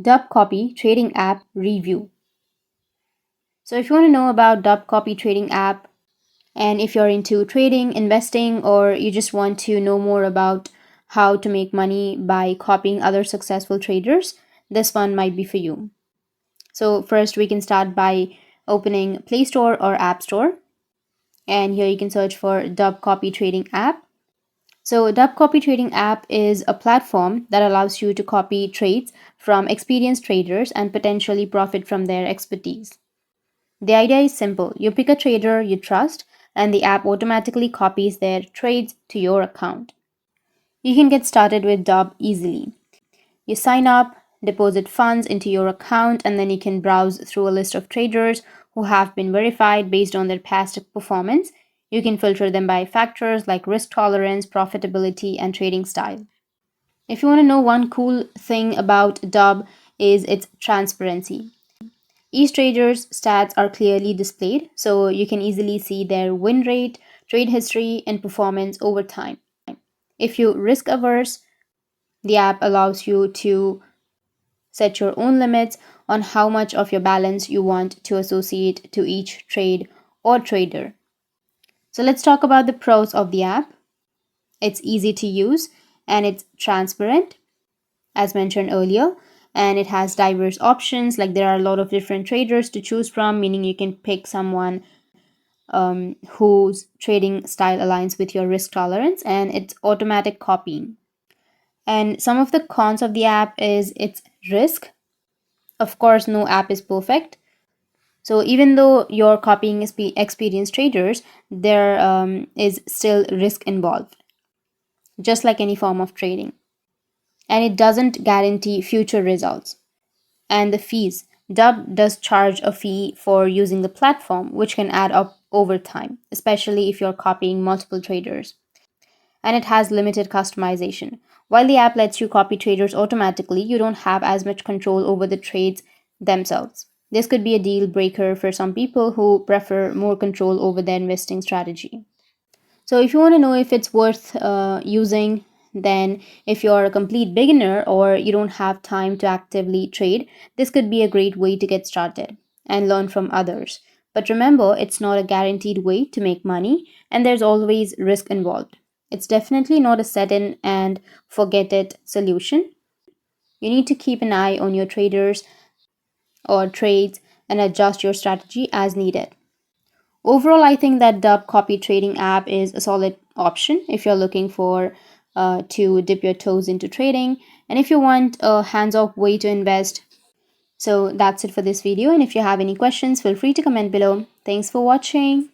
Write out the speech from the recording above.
Dub Copy Trading App Review. So if you want to know about Dub Copy Trading App, and if you're into trading, investing, or you just want to know more about how to make money by copying other successful traders, this one might be for you. So first we can start by opening Play Store or App Store. And here you can search for Dub Copy Trading App. So Dub Copy Trading App is a platform that allows you to copy trades from experienced traders and potentially profit from their expertise. The idea is simple. You pick a trader you trust, and the app automatically copies their trades to your account. You can get started with Dub easily. You sign up, deposit funds into your account, and then you can browse through a list of traders who have been verified based on their past performance. You can filter them by factors like risk tolerance, profitability, and trading style. If you want to know one cool thing about Dub is its transparency. Each trader's stats are clearly displayed, so you can easily see their win rate, trade history, and performance over time. If you risk averse, the app allows you to set your own limits on how much of your balance you want to associate to each trade or trader. So let's talk about the pros of the app. It's easy to use and it's transparent, as mentioned earlier, and it has diverse options. Like there are a lot of different traders to choose from, meaning you can pick someone whose trading style aligns with your risk tolerance, and it's automatic copying. And some of the cons of the app is its risk. Of course, no app is perfect. So even though you're copying experienced traders, there is still risk involved, just like any form of trading. And it doesn't guarantee future results. And the fees. Dub does charge a fee for using the platform, which can add up over time, especially if you're copying multiple traders. And it has limited customization. While the app lets you copy traders automatically, you don't have as much control over the trades themselves. This could be a deal breaker for some people who prefer more control over their investing strategy. So, if you want to know if it's worth using, then if you're a complete beginner or you don't have time to actively trade, this could be a great way to get started and learn from others. But remember, it's not a guaranteed way to make money, and there's always risk involved. It's definitely not a set in and forget it solution. You need to keep an eye on your traders or trades and adjust your strategy as needed. Overall, I think that Dub Copy Trading app is a solid option if you're looking for to dip your toes into trading, and if you want a hands-off way to invest. So that's it for this video, and if you have any questions, feel free to comment below. Thanks for watching.